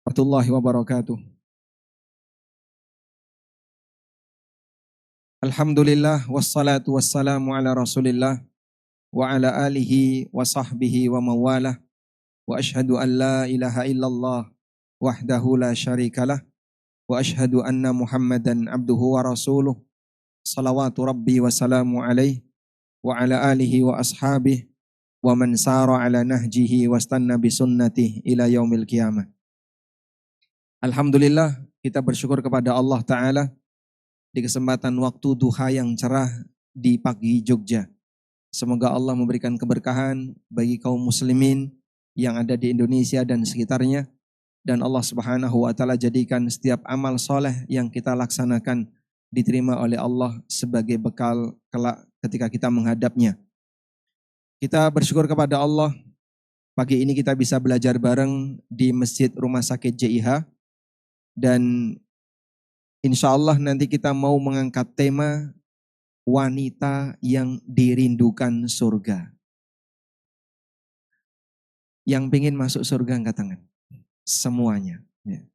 Warahmatullahi wabarakatuh. Alhamdulillah wassalatu wassalamu ala Rasulillah wa ala alihi wa sahbihi wa mawalah wa ashhadu an la ilaha illallah wahdahu la syarikalah wa ashhadu anna Muhammadan abduhu wa rasuluh salawatu rabbi wa salamu alaihi wa ala alihi wa ashabihi wa man sara ala nahjihi wa stanna bi sunnatihi ila yaumil qiyamah. Alhamdulillah, kita bersyukur kepada Allah Ta'ala di kesempatan waktu duha yang cerah di pagi Jogja. Semoga Allah memberikan keberkahan bagi kaum muslimin yang ada di Indonesia dan sekitarnya. Dan Allah Subhanahu wa Ta'ala jadikan setiap amal soleh yang kita laksanakan diterima oleh Allah sebagai bekal kelak ketika kita menghadapnya. Kita bersyukur kepada Allah, pagi ini kita bisa belajar bareng di Masjid Rumah Sakit JIH. Dan insya Allah nanti kita mau mengangkat tema wanita yang dirindukan surga. Yang pengen masuk surga angkat tangan. Semuanya. Ya.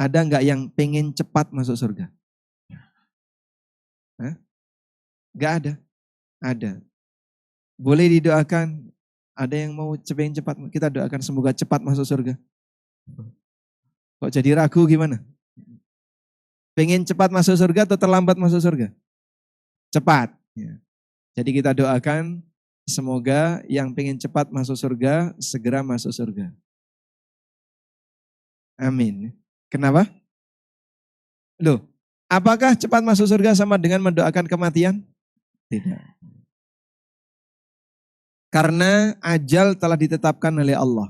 Ada nggak yang pengen cepat masuk surga? Hah? Nggak ada? Ada. Boleh didoakan. Ada yang mau pengen cepat? Kita doakan semoga cepat masuk surga. Kok jadi ragu gimana? Pengen cepat masuk surga atau terlambat masuk surga? Cepat. Ya. Jadi kita doakan semoga yang pengen cepat masuk surga, segera masuk surga. Amin. Kenapa? Loh, apakah cepat masuk surga sama dengan mendoakan kematian? Tidak. Karena ajal telah ditetapkan oleh Allah.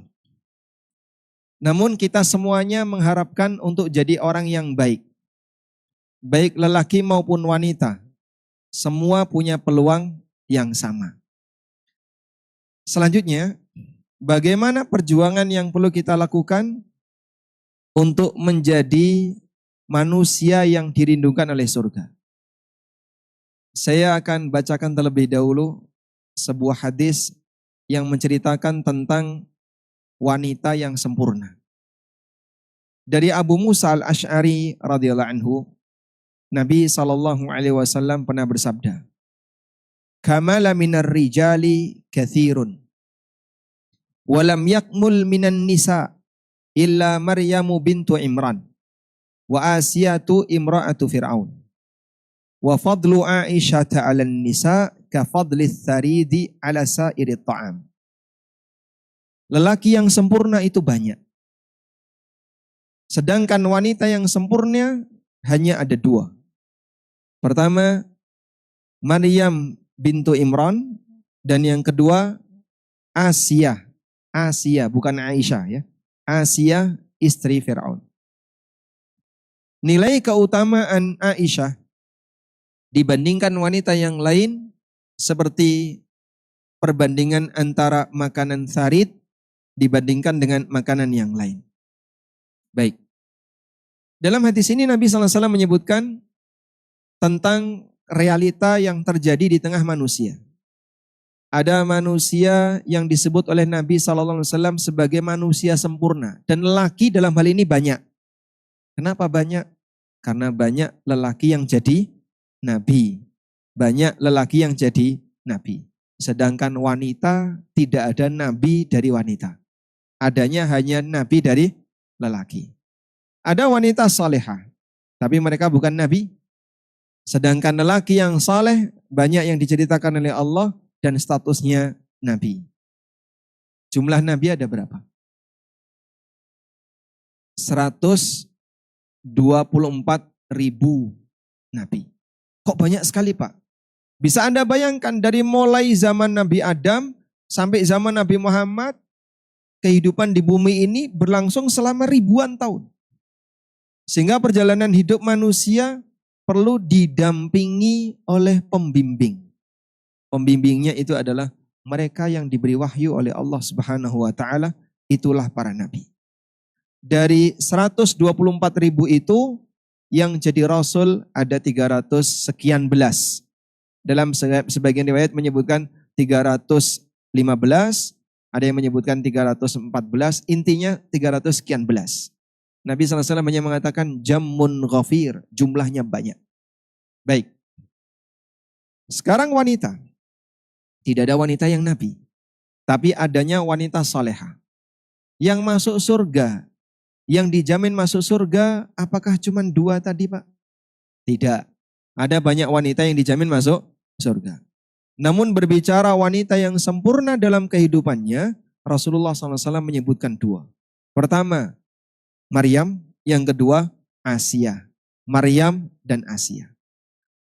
Namun kita semuanya mengharapkan untuk jadi orang yang baik. Baik lelaki maupun wanita. Semua punya peluang yang sama. Selanjutnya, bagaimana perjuangan yang perlu kita lakukan untuk menjadi manusia yang dirindukan oleh surga. Saya akan bacakan terlebih dahulu sebuah hadis yang menceritakan tentang wanita yang sempurna. Dari Abu Musa al-Ash'ari radhiyallahu anhu, Nabi SAW pernah bersabda, "Kamala minar rijali kathirun, walam yakmul minan nisa illa Maryamu bintu Imran, wa Asiyatu imra'atu Fir'aun, wa fadlu Aisyata 'alan nisa ka fadli tharidi 'ala sa'iri ta'am." Lelaki yang sempurna itu banyak. Sedangkan wanita yang sempurna hanya ada dua. Pertama, Maryam bintu Imran. Dan yang kedua, Asia. Asia, bukan Aisyah ya. Asia, istri Fir'aun. Nilai keutamaan Aisyah dibandingkan wanita yang lain seperti perbandingan antara makanan tharid dibandingkan dengan makanan yang lain. Baik. Dalam hadis ini Nabi SAW menyebutkan tentang realita yang terjadi di tengah manusia. Ada manusia yang disebut oleh Nabi SAW sebagai manusia sempurna. Dan lelaki dalam hal ini banyak. Kenapa banyak? Karena banyak lelaki yang jadi Nabi. Banyak lelaki yang jadi Nabi. Sedangkan wanita tidak ada Nabi dari wanita. Adanya hanya Nabi dari lelaki. Ada wanita salehah, tapi mereka bukan Nabi. Sedangkan lelaki yang saleh banyak yang diceritakan oleh Allah dan statusnya Nabi. Jumlah Nabi ada berapa? 124.000 Nabi. Kok banyak sekali Pak? Bisa Anda bayangkan dari mulai zaman Nabi Adam sampai zaman Nabi Muhammad, kehidupan di bumi ini berlangsung selama ribuan tahun. Sehingga perjalanan hidup manusia perlu didampingi oleh pembimbing. Pembimbingnya itu adalah mereka yang diberi wahyu oleh Allah Subhanahu wa Ta'ala, itulah para nabi. Dari 124.000 itu yang jadi rasul ada 300 sekian belas. Dalam sebagian riwayat menyebutkan 315, ada yang menyebutkan 314, intinya 300 sekian belas. Nabi SAW hanya mengatakan jammun ghafir, jumlahnya banyak. Baik. Sekarang wanita. Tidak ada wanita yang nabi. Tapi adanya wanita salehah. Yang masuk surga. Yang dijamin masuk surga, apakah cuma 2 tadi Pak? Tidak. Ada banyak wanita yang dijamin masuk surga. Namun berbicara wanita yang sempurna dalam kehidupannya, Rasulullah SAW menyebutkan 2. Pertama, Maryam. Yang kedua, Asia. Maryam dan Asia.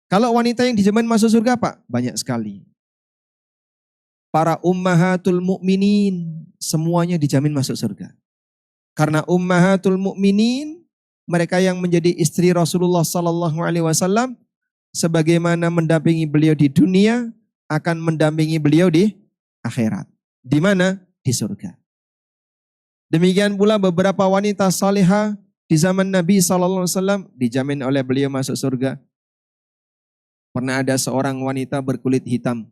Kalau wanita yang dijamin masuk surga Pak? Banyak sekali. Para ummahatul mukminin semuanya dijamin masuk surga. Karena ummahatul mukminin, mereka yang menjadi istri Rasulullah SAW, sebagaimana mendampingi beliau di dunia, akan mendampingi beliau di akhirat. Di mana? Di surga. Demikian pula beberapa wanita salihah di zaman Nabi SAW dijamin oleh beliau masuk surga. Pernah ada seorang wanita berkulit hitam.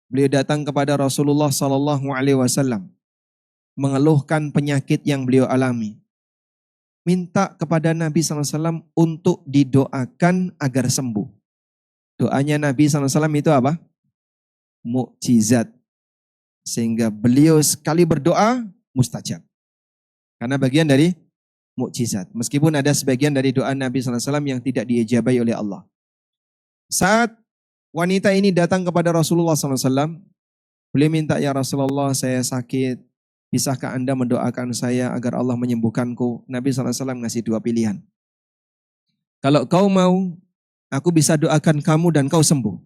Beliau datang kepada Rasulullah SAW, mengeluhkan penyakit yang beliau alami. Minta kepada Nabi SAW untuk didoakan agar sembuh. Doanya Nabi SAW itu apa? Mukjizat. Sehingga beliau sekali berdoa, mustajab. Karena bagian dari mukjizat. Meskipun ada sebagian dari doa Nabi SAW yang tidak diijabai oleh Allah. Saat wanita ini datang kepada Rasulullah SAW, beliau minta, ya Rasulullah saya sakit, bisakah Anda mendoakan saya agar Allah menyembuhkanku? Nabi SAW ngasih 2 pilihan. Kalau kau mau, aku bisa doakan kamu dan kau sembuh.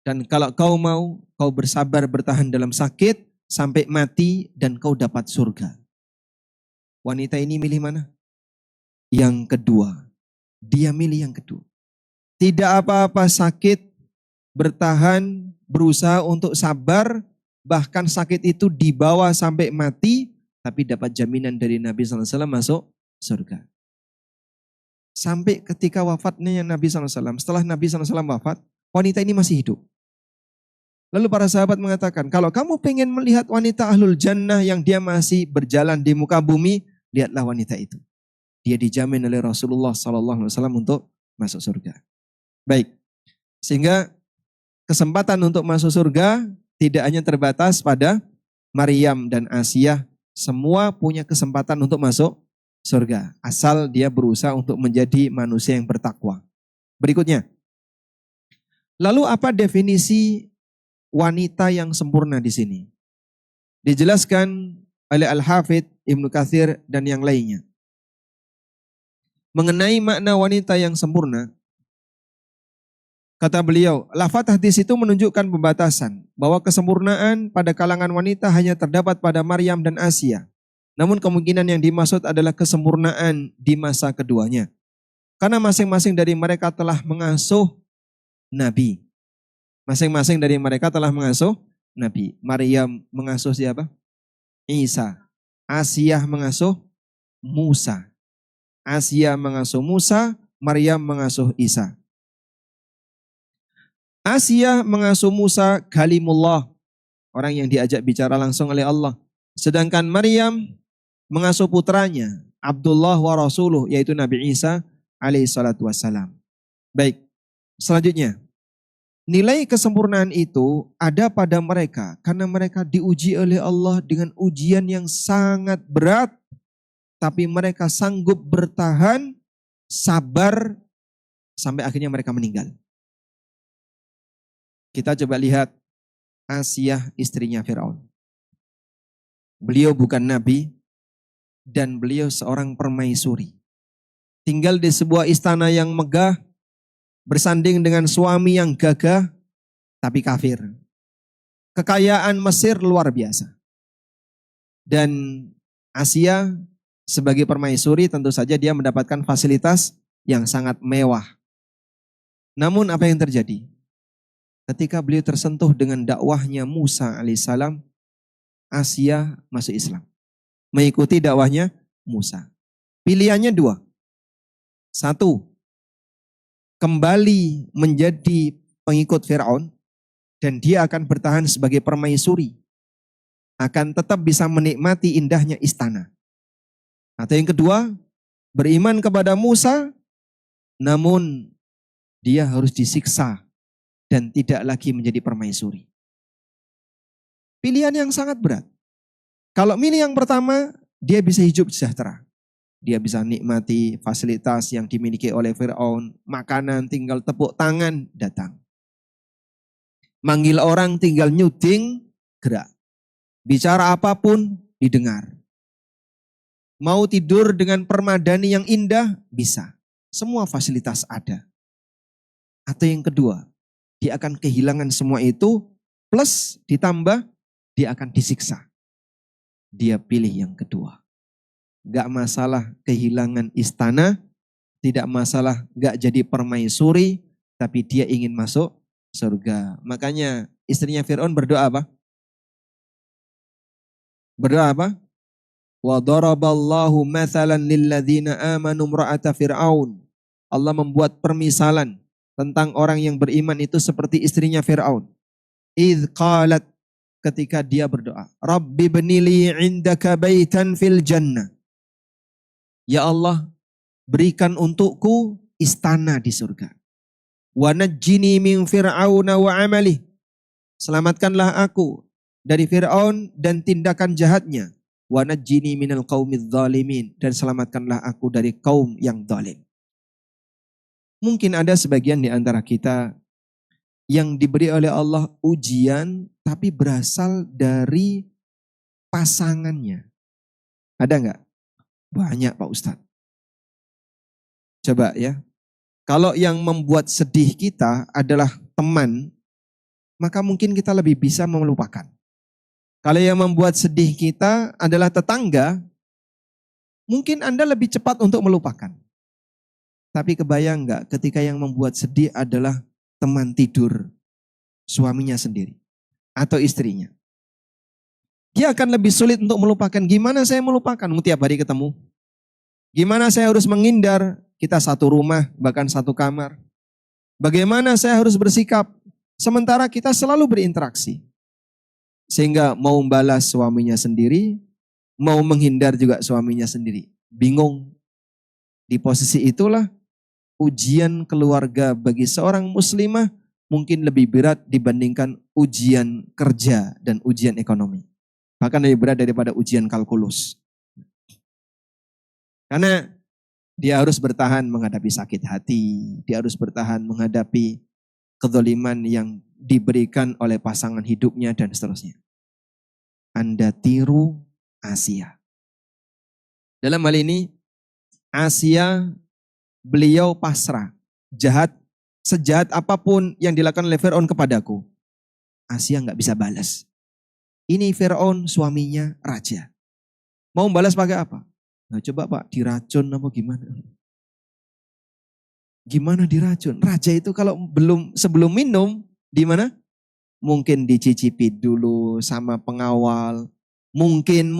Dan kalau kau mau, kau bersabar bertahan dalam sakit sampai mati dan kau dapat surga. Wanita ini milih mana? Yang kedua. Dia milih yang kedua. Tidak apa-apa sakit, bertahan, berusaha untuk sabar, bahkan sakit itu dibawa sampai mati, tapi dapat jaminan dari Nabi SAW masuk surga. Sampai ketika wafatnya Nabi SAW, setelah Nabi SAW wafat, wanita ini masih hidup. Lalu para sahabat mengatakan, kalau kamu pengen melihat wanita ahlul jannah yang dia masih berjalan di muka bumi, lihatlah wanita itu. Dia dijamin oleh Rasulullah SAW untuk masuk surga. Baik, sehingga kesempatan untuk masuk surga tidak hanya terbatas pada Maryam dan Asia, semua punya kesempatan untuk masuk surga. Asal dia berusaha untuk menjadi manusia yang bertakwa. Berikutnya, lalu apa definisi wanita yang sempurna di sini? Dijelaskan oleh Al-Hafidh Ibnu Katsir dan yang lainnya. Mengenai makna wanita yang sempurna, kata beliau, lafaz hadis itu menunjukkan pembatasan bahwa kesempurnaan pada kalangan wanita hanya terdapat pada Maryam dan Asia. Namun kemungkinan yang dimaksud adalah kesempurnaan di masa keduanya. Karena masing-masing dari mereka telah mengasuh Nabi. Masing-masing dari mereka telah mengasuh Nabi. Maryam mengasuh siapa? Isa. Asia mengasuh Musa. Asia mengasuh Musa, Maryam mengasuh Isa. Asia mengasuh Musa kalimullah, orang yang diajak bicara langsung oleh Allah. Sedangkan Maryam mengasuh putranya Abdullah wa Rasuluh, yaitu Nabi Isa alaihi salatu wassalam. Baik, selanjutnya. Nilai kesempurnaan itu ada pada mereka karena mereka diuji oleh Allah dengan ujian yang sangat berat, tapi mereka sanggup bertahan, sabar, sampai akhirnya mereka meninggal. Kita coba lihat Asia, istrinya Firaun. Beliau bukan nabi dan beliau seorang permaisuri. Tinggal di sebuah istana yang megah, bersanding dengan suami yang gagah tapi kafir. Kekayaan Mesir luar biasa. Dan Asia sebagai permaisuri tentu saja dia mendapatkan fasilitas yang sangat mewah. Namun apa yang terjadi? Ketika beliau tersentuh dengan dakwahnya Musa alaihissalam, Asia masuk Islam. Mengikuti dakwahnya Musa. Pilihannya 2. 1, kembali menjadi pengikut Firaun dan dia akan bertahan sebagai permaisuri. Akan tetap bisa menikmati indahnya istana. Atau yang kedua, beriman kepada Musa, namun dia harus disiksa dan tidak lagi menjadi permaisuri. Pilihan yang sangat berat. Kalau milih yang pertama, dia bisa hidup sejahtera. Dia bisa nikmati fasilitas yang dimiliki oleh Fir'aun. Makanan tinggal tepuk tangan, datang. Manggil orang tinggal nyuding, gerak. Bicara apapun, didengar. Mau tidur dengan permadani yang indah, bisa. Semua fasilitas ada. Atau yang kedua, dia akan kehilangan semua itu, plus ditambah, dia akan disiksa. Dia pilih yang kedua. Gak masalah kehilangan istana, tidak masalah gak jadi permaisuri, tapi dia ingin masuk surga. Makanya istrinya Fir'aun berdoa apa? Berdoa apa? Wa daraballahu mathalan lilladzina amanu imra'ata Fir'aun. Allah membuat permisalan tentang orang yang beriman itu seperti istrinya Fir'aun. Idh qalat, ketika dia berdoa, Rabbi benili indaka baitan fil jannah. Ya Allah, berikan untukku istana di surga. Wa najjini min fir'auna wa amalih. Selamatkanlah aku dari Fir'aun dan tindakan jahatnya. Wa najjini minal qaumidz zalimin. Dan selamatkanlah aku dari kaum yang zalim. Mungkin ada sebagian di antara kita yang diberi oleh Allah ujian tapi berasal dari pasangannya. Ada enggak? Banyak Pak Ustadz. Coba ya. Kalau yang membuat sedih kita adalah teman, maka mungkin kita lebih bisa melupakan. Kalau yang membuat sedih kita adalah tetangga, mungkin Anda lebih cepat untuk melupakan. Tapi kebayang enggak ketika yang membuat sedih adalah teman tidur suaminya sendiri atau istrinya. Dia akan lebih sulit untuk melupakan. Gimana saya melupakan? Tiap hari ketemu. Gimana saya harus menghindar? Kita satu rumah, bahkan satu kamar. Bagaimana saya harus bersikap? Sementara kita selalu berinteraksi. Sehingga mau membalas suaminya sendiri, mau menghindar juga suaminya sendiri. Bingung. Di posisi itulah ujian keluarga bagi seorang muslimah mungkin lebih berat dibandingkan ujian kerja dan ujian ekonomi. Bahkan lebih berat daripada ujian kalkulus. Karena dia harus bertahan menghadapi sakit hati. Dia harus bertahan menghadapi kezaliman yang diberikan oleh pasangan hidupnya dan seterusnya. Anda tiru Asia. Dalam hal ini, Asia beliau pasrah. Sejahat apapun yang dilakukan oleh Fir'aun kepadaku. Asia nggak bisa balas. Ini Fir'aun suaminya raja. Mau balas pakai apa? Nah, coba Pak, diracun apa gimana? Gimana diracun? Raja itu kalau sebelum minum, di mana? Mungkin dicicipi dulu sama pengawal. Mungkin.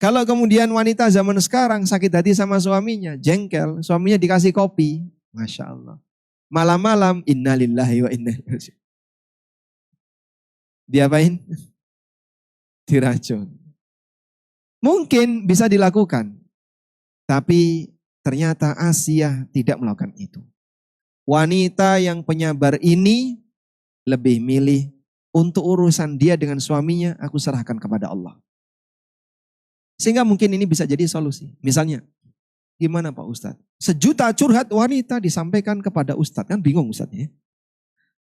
Kalau kemudian wanita zaman sekarang sakit hati sama suaminya, jengkel, suaminya dikasih kopi. Masya Allah. Malam-malam, innalillahi wa inna ilaihi raji'un. Diapain? Diracun. Mungkin bisa dilakukan. Tapi ternyata Asia tidak melakukan itu. Wanita yang penyabar ini lebih milih untuk urusan dia dengan suaminya, aku serahkan kepada Allah. Sehingga mungkin ini bisa jadi solusi. Misalnya, gimana Pak Ustadz? 1 juta curhat wanita disampaikan kepada Ustadz. Kan bingung Ustadz ya.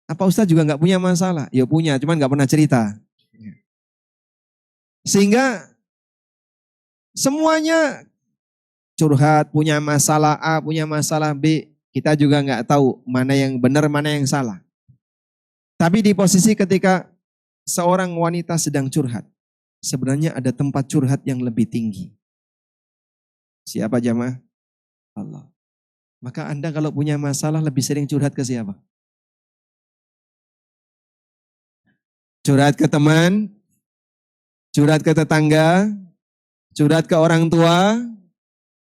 Apa Ustadz juga gak punya masalah? Ya punya, cuman gak pernah cerita. Sehingga semuanya curhat, punya masalah A, punya masalah B. Kita juga gak tahu mana yang benar, mana yang salah. Tapi di posisi ketika seorang wanita sedang curhat, sebenarnya ada tempat curhat yang lebih tinggi. Siapa jamaah? Allah. Maka Anda kalau punya masalah lebih sering curhat ke siapa? Curhat ke teman, curhat ke tetangga, curhat ke orang tua,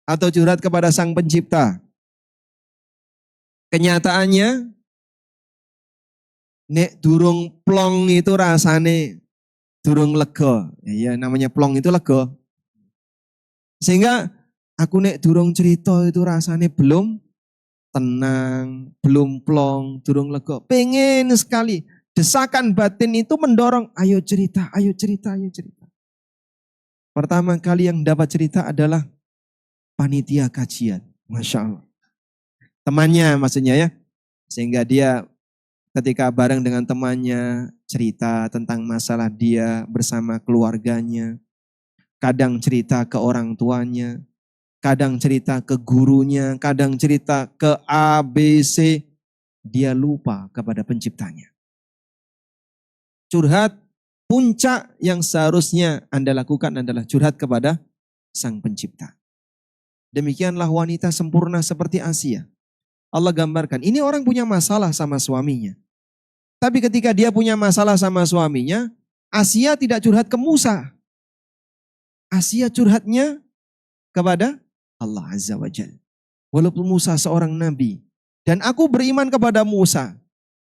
atau curhat kepada Sang Pencipta. Kenyataannya, nek durung plong itu rasane durung lega. Ya namanya plong itu lega. Sehingga aku nek durung cerita itu rasanya belum tenang, belum plong, durung lega. Pengen sekali. Desakan batin itu mendorong, ayo cerita, ayo cerita, ayo cerita. Pertama kali yang dapat cerita adalah panitia kajian. Masya Allah. Temannya maksudnya ya. Sehingga dia ketika bareng dengan temannya cerita tentang masalah dia bersama keluarganya. Kadang cerita ke orang tuanya. Kadang cerita ke gurunya. Kadang cerita ke A, B, C. Dia lupa kepada penciptanya. Curhat, puncak yang seharusnya Anda lakukan adalah curhat kepada Sang Pencipta. Demikianlah wanita sempurna seperti Asia. Allah gambarkan, ini orang punya masalah sama suaminya. Tapi ketika dia punya masalah sama suaminya, Asia tidak curhat ke Musa. Asia curhatnya kepada Allah Azza wa Jalla. Walaupun Musa seorang nabi. Dan aku beriman kepada Musa.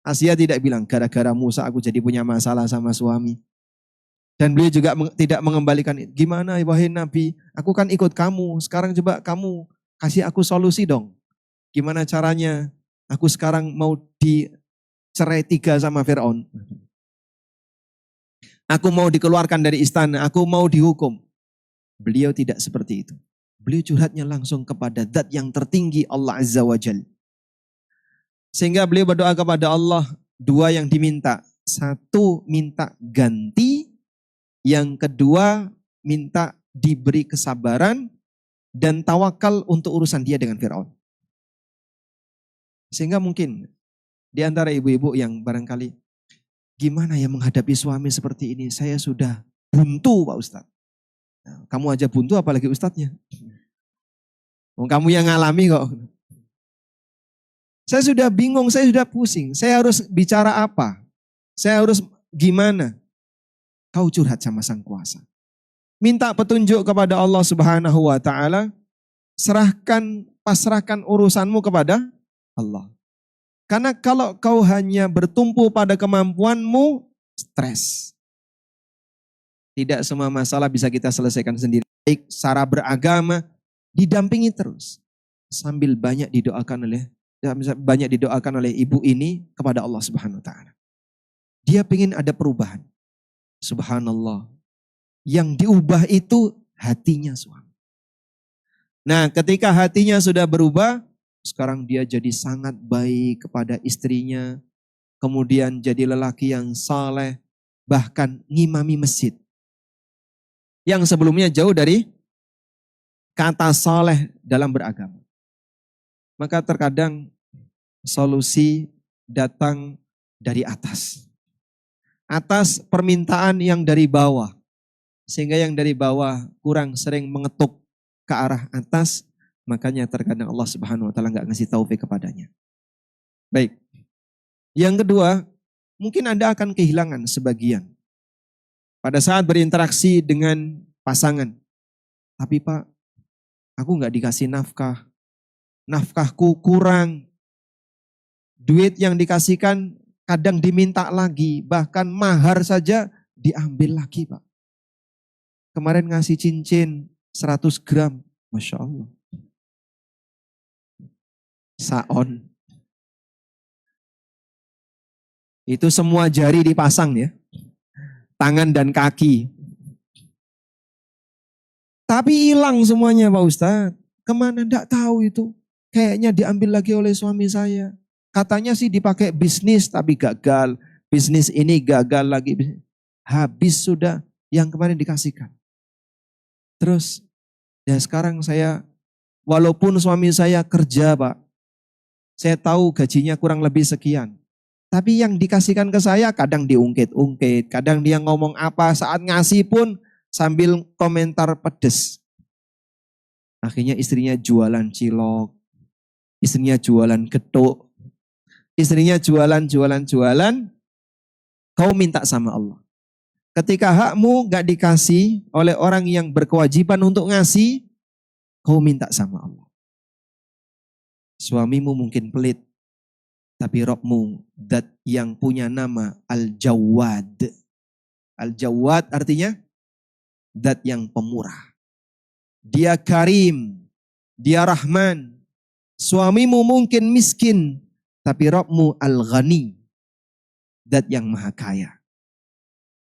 Asia tidak bilang, gara-gara Musa aku jadi punya masalah sama suami. Dan beliau juga tidak mengembalikan, gimana wahai Nabi, aku kan ikut kamu, sekarang coba kamu kasih aku solusi dong. Gimana caranya, aku sekarang mau dicerai 3 sama Fir'aun. Aku mau dikeluarkan dari istana, aku mau dihukum. Beliau tidak seperti itu. Beliau curhatnya langsung kepada zat yang tertinggi Allah Azza wa Jalla. Sehingga beliau berdoa kepada Allah, 2 yang diminta. 1 minta ganti, yang kedua minta diberi kesabaran dan tawakal untuk urusan dia dengan Fir'aun. Sehingga mungkin di antara ibu-ibu yang barangkali, gimana ya menghadapi suami seperti ini? Saya sudah buntu Pak Ustadz. Nah, kamu aja buntu apalagi Ustadznya. Kamu yang ngalami kok. Saya sudah bingung, saya sudah pusing. Saya harus bicara apa? Saya harus gimana? Kau curhat sama Sang Kuasa. Minta petunjuk kepada Allah Subhanahu wa taala. Pasrahkan urusanmu kepada Allah. Karena kalau kau hanya bertumpu pada kemampuanmu, stres. Tidak semua masalah bisa kita selesaikan sendiri. Baik secara beragama, didampingi terus. Sambil banyak didoakan oleh ibu ini kepada Allah Subhanahu wa taala. Dia ingin ada perubahan. Subhanallah. Yang diubah itu hatinya suami. Nah, ketika hatinya sudah berubah, sekarang dia jadi sangat baik kepada istrinya. Kemudian jadi lelaki yang saleh, bahkan ngimami masjid. Yang sebelumnya jauh dari kata saleh dalam beragama. Maka terkadang solusi datang dari atas. Atas permintaan yang dari bawah. Sehingga yang dari bawah kurang sering mengetuk ke arah atas. Makanya terkadang Allah Subhanahu wa taala enggak ngasih taufik kepadanya. Baik. Yang kedua, mungkin Anda akan kehilangan sebagian. Pada saat berinteraksi dengan pasangan. Tapi Pak, aku enggak dikasih nafkah. Nafkahku kurang. Duit yang dikasihkan kadang diminta lagi, bahkan mahar saja diambil lagi Pak. Kemarin ngasih cincin 100 gram, Masya Allah. Saon. Itu semua jari dipasang ya. Tangan dan kaki. Tapi hilang semuanya Pak Ustadz. Kemana enggak tahu itu. Kayaknya diambil lagi oleh suami saya. Katanya sih dipakai bisnis tapi gagal. Bisnis ini gagal lagi. Habis sudah yang kemarin dikasihkan. Terus ya sekarang saya, walaupun suami saya kerja Pak. Saya tahu gajinya kurang lebih sekian. Tapi yang dikasihkan ke saya kadang diungkit-ungkit. Kadang dia ngomong apa saat ngasih pun sambil komentar pedes. Akhirnya istrinya jualan cilok. Istrinya jualan getuk. Istrinya jualan. Kau minta sama Allah. Ketika hakmu gak dikasih oleh orang yang berkewajiban untuk ngasih, kau minta sama Allah. Suamimu mungkin pelit, tapi Rabbmu dat yang punya nama Al-Jawad. Al-Jawad artinya dat yang pemurah. dia karim, dia rahman. Suamimu mungkin miskin, tapi Rabbmu al-ghani, zat yang maha kaya.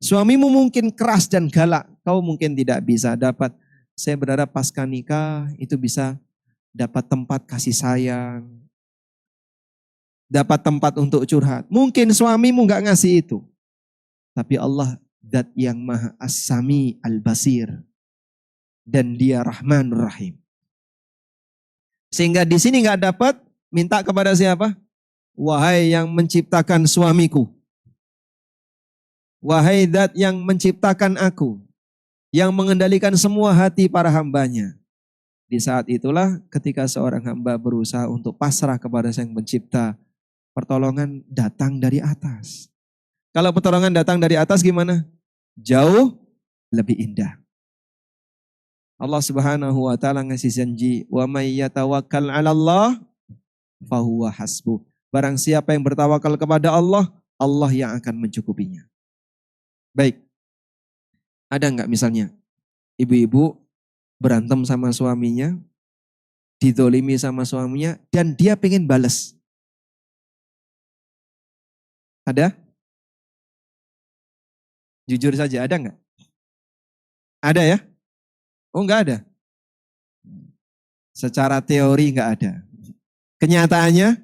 Suamimu mungkin keras dan galak, kau mungkin tidak bisa dapat. Saya berharap pasca nikah itu bisa dapat tempat kasih sayang, dapat tempat untuk curhat. Mungkin suamimu nggak ngasih itu, tapi Allah zat yang maha as-sami al-basir, dan dia rahmanur rahim. Sehingga di sini nggak dapat, minta kepada siapa? Wahai yang menciptakan suamiku. Wahai zat yang menciptakan aku. Yang mengendalikan semua hati para hambanya. Di saat itulah ketika seorang hamba berusaha untuk pasrah kepada Sang Pencipta, pertolongan datang dari atas. Kalau pertolongan datang dari atas gimana? Jauh lebih indah. Allah Subhanahu wa taala ngasih janji, "Wa may yatawakkal 'ala Allah fahuwa hasbuh." Barang siapa yang bertawakal kepada Allah, Allah yang akan mencukupinya. Baik. Ada enggak misalnya ibu-ibu berantem sama suaminya, didolimi sama suaminya, dan dia pengen balas? Ada? Jujur saja, ada enggak? Ada ya? Oh enggak ada. Secara teori enggak ada. Kenyataannya,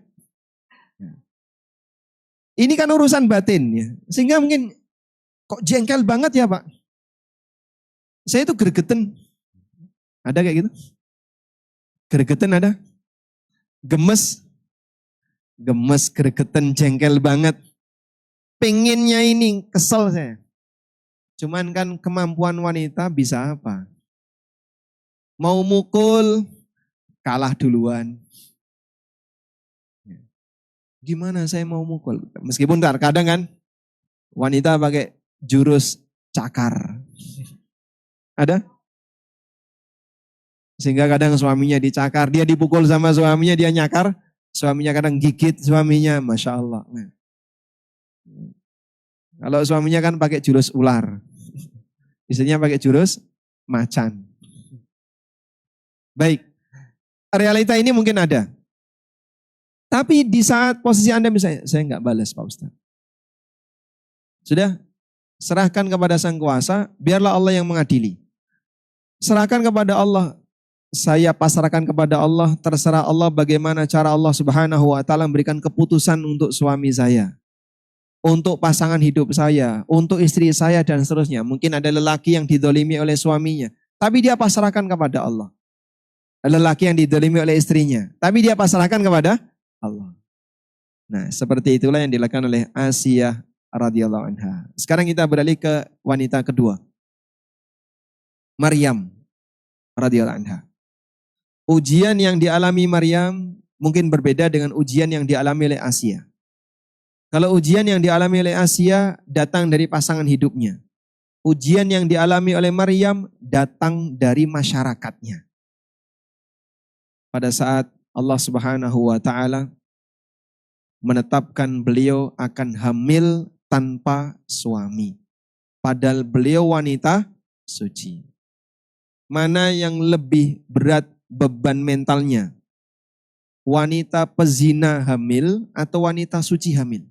ini kan urusan batin ya. Sehingga mungkin kok jengkel banget ya Pak. Saya itu gregetan. Ada kayak gitu? Gregetan ada? Gemes. Gemes, gregetan, jengkel banget. Pengennya ini, kesel saya. Cuman kan kemampuan wanita bisa apa? Mau mukul, kalah duluan. Gimana saya mau mukul? Meskipun kadang kan wanita pakai jurus cakar. Ada? Sehingga kadang suaminya dicakar, dia dipukul sama suaminya, dia nyakar. Suaminya kadang gigit suaminya, Masya Allah. Kalau suaminya kan pakai jurus ular. Istrinya pakai jurus macan. Baik, realita ini mungkin ada. Tapi di saat posisi Anda misalnya, saya nggak balas Pak Ustaz. Sudah, serahkan kepada Sang Kuasa, biarlah Allah yang mengadili. Serahkan kepada Allah, saya pasrahkan kepada Allah, terserah Allah bagaimana cara Allah Subhanahu wa taala memberikan keputusan untuk suami saya, untuk pasangan hidup saya, untuk istri saya dan seterusnya. Mungkin ada lelaki yang didolimi oleh suaminya, tapi dia pasrahkan kepada Allah. Lelaki yang didolimi oleh istrinya, tapi dia pasrahkan kepada Allah. Nah, seperti itulah yang dilakukan oleh Asiyah radhiyallahu anha. Sekarang kita beralih ke wanita kedua. Maryam radhiyallahu anha. Ujian yang dialami Maryam mungkin berbeda dengan ujian yang dialami oleh Asiyah. Kalau ujian yang dialami oleh Asiyah datang dari pasangan hidupnya. Ujian yang dialami oleh Maryam datang dari masyarakatnya. Pada saat Allah Subhanahu wa taala menetapkan beliau akan hamil tanpa suami. Padahal beliau wanita suci. Mana yang lebih berat beban mentalnya? Wanita pezina hamil atau wanita suci hamil?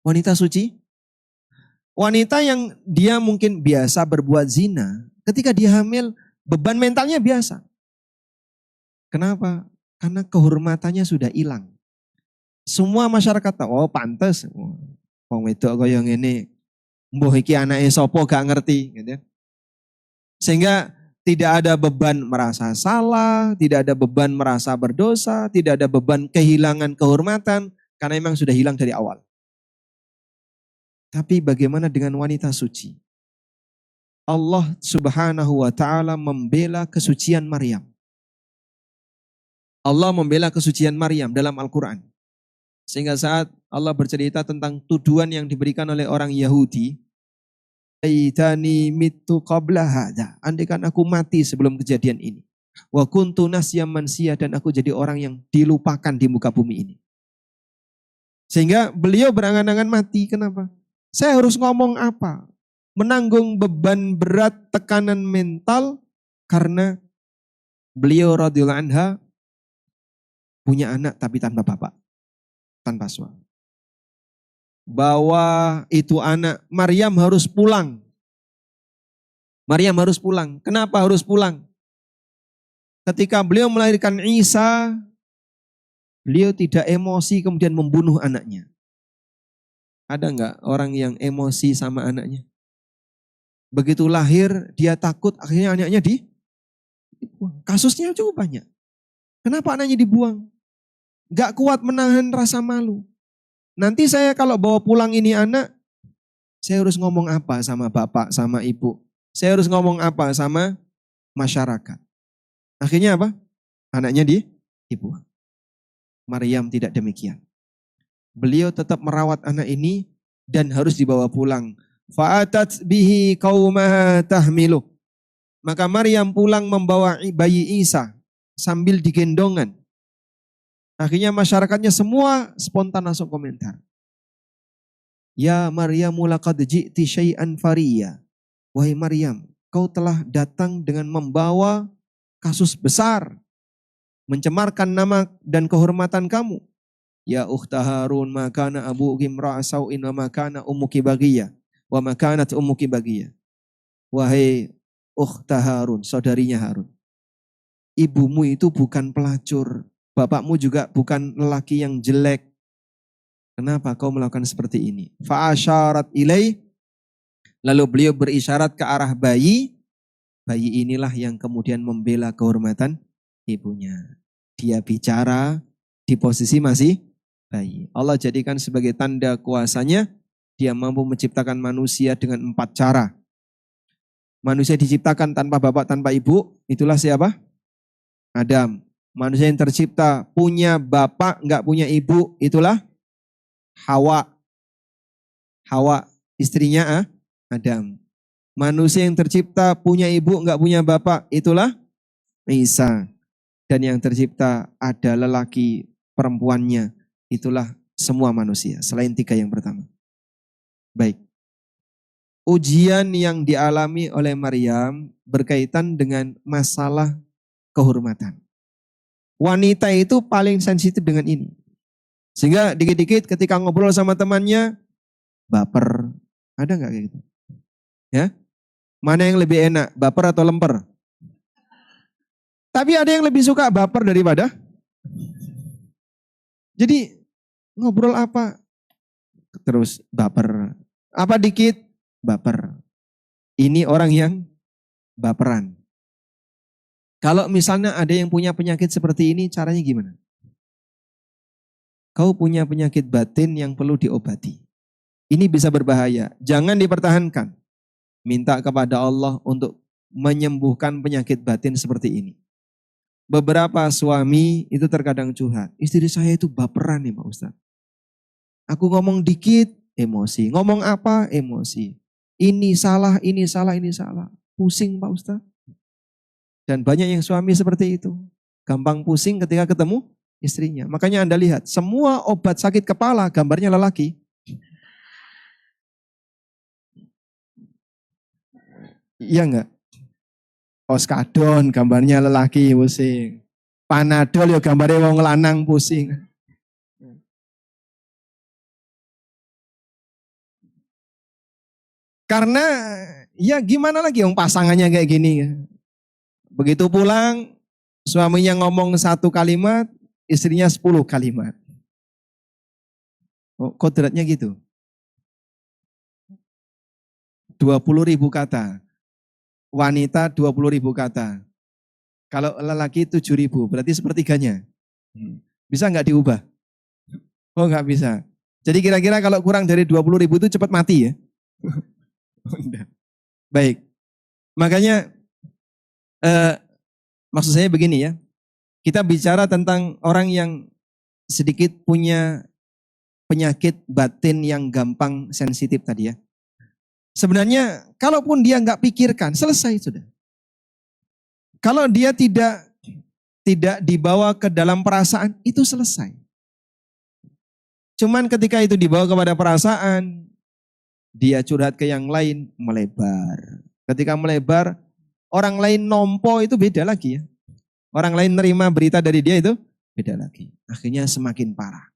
Wanita suci? Wanita yang dia mungkin biasa berbuat zina, ketika dia hamil beban mentalnya biasa. Kenapa? Karena kehormatannya sudah hilang. Semua masyarakat tahu, oh pantes, wong wedok kaya ngene, mbuh iki anake sapa gak ngerti, gitu. Sehingga tidak ada beban merasa salah, tidak ada beban merasa berdosa, tidak ada beban kehilangan kehormatan karena memang sudah hilang dari awal. Tapi bagaimana dengan wanita suci? Allah Subhanahu wa taala membela kesucian Maryam. Allah membela kesucian Maryam dalam Al-Quran. Sehingga saat Allah bercerita tentang tuduhan yang diberikan oleh orang Yahudi, "Aitani mittu qabla hadza." Andaikan aku mati sebelum kejadian ini. Wa kuntu nasyam mansiya, dan aku jadi orang yang dilupakan di muka bumi ini. Sehingga beliau berangan-angan mati. Kenapa? Saya harus ngomong apa? Menanggung beban berat tekanan mental Karena beliau radhiyallahu anha punya anak tapi tanpa bapak, tanpa suami. Bahwa itu anak, Maryam harus pulang. Maryam harus pulang. Kenapa harus pulang? Ketika beliau melahirkan Isa, beliau tidak emosi kemudian membunuh anaknya. Ada enggak orang yang emosi sama anaknya? Begitu lahir, dia takut, akhirnya anaknya dibuang. Kasusnya cukup banyak. Kenapa anaknya dibuang? Enggak kuat menahan rasa malu. Nanti saya kalau bawa pulang ini anak, saya harus ngomong apa sama bapak, sama ibu? Saya harus ngomong apa sama masyarakat? Akhirnya apa? Anaknya dibuang. Maryam tidak demikian. Beliau tetap merawat anak ini dan harus dibawa pulang. Fa'atat bihi qaumaha tahmilu. Maka Maryam pulang membawa bayi Isa sambil digendongan. Akhirnya masyarakatnya semua spontan langsung komentar. Ya Maryamu laqad ji'ti syai'an fariya. Wahai Maryam, kau telah datang dengan membawa kasus besar. Mencemarkan nama dan kehormatan kamu. Ya ukhta Harun makana abuki imra'a sau'in wa makana ummuki baghiyah wa makanat ummuki baghiyah. Wahai ukhta Harun, saudarinya Harun. Ibumu itu bukan pelacur, bapakmu juga bukan lelaki yang jelek. Kenapa kau melakukan seperti ini? Fa'asyarat ilai, lalu beliau berisyarat ke arah bayi. Bayi inilah yang kemudian membela kehormatan ibunya. Dia bicara di posisi masih bayi. Allah jadikan sebagai tanda kuasanya, dia mampu menciptakan manusia dengan 4 cara. Manusia diciptakan tanpa bapak, tanpa ibu, itulah siapa? Adam. Manusia yang tercipta punya bapak, enggak punya ibu, itulah Hawa. Hawa, istrinya Adam. Manusia yang tercipta punya ibu, enggak punya bapak, itulah Isa. Dan yang tercipta ada lelaki, perempuannya, itulah semua manusia, selain 3 yang pertama. Baik. Ujian yang dialami oleh Maryam berkaitan dengan masalah kehormatan. Wanita itu paling sensitif dengan ini. Sehingga dikit-dikit ketika ngobrol sama temannya, baper. Ada nggak kayak gitu? Ya? Mana yang lebih enak, baper atau lemper? Tapi ada yang lebih suka baper daripada. Jadi ngobrol apa? Terus baper. Apa dikit? Baper. Ini orang yang baperan. Kalau misalnya ada yang punya penyakit seperti ini, caranya gimana? Kau punya penyakit batin yang perlu diobati. Ini bisa berbahaya. Jangan dipertahankan. Minta kepada Allah untuk menyembuhkan penyakit batin seperti ini. Beberapa suami itu terkadang curhat. Istri saya itu baperan nih Pak Ustadz. Aku ngomong dikit, emosi. Ngomong apa, emosi. Ini salah, ini salah, ini salah. Pusing Pak Ustadz. Dan banyak yang suami seperti itu. Gampang pusing ketika ketemu istrinya. Makanya Anda lihat, semua obat sakit kepala gambarnya lelaki. Iya enggak? Oskadon gambarnya lelaki pusing. Panadol ya gambarnya wong lanang pusing. Karena ya gimana lagi yang pasangannya kayak gini. Begitu pulang suaminya ngomong 1 kalimat, istrinya 10 kalimat. Oh, kodratnya gitu. 20.000 kata. Wanita 20.000 kata. Kalau lelaki 7.000, berarti sepertiganya. Bisa nggak diubah? Oh nggak bisa. Jadi kira-kira kalau kurang dari 20.000 itu cepat mati ya? Baik. Makanya maksud saya begini ya. Kita bicara tentang orang yang sedikit punya penyakit batin yang gampang sensitif tadi ya. Sebenarnya kalaupun dia nggak pikirkan, selesai sudah. Kalau dia tidak dibawa ke dalam perasaan, itu selesai. Cuman ketika itu dibawa kepada perasaan, dia curhat ke yang lain, melebar. Ketika melebar, orang lain nompo itu beda lagi ya. Orang lain nerima berita dari dia itu beda lagi. Akhirnya semakin parah.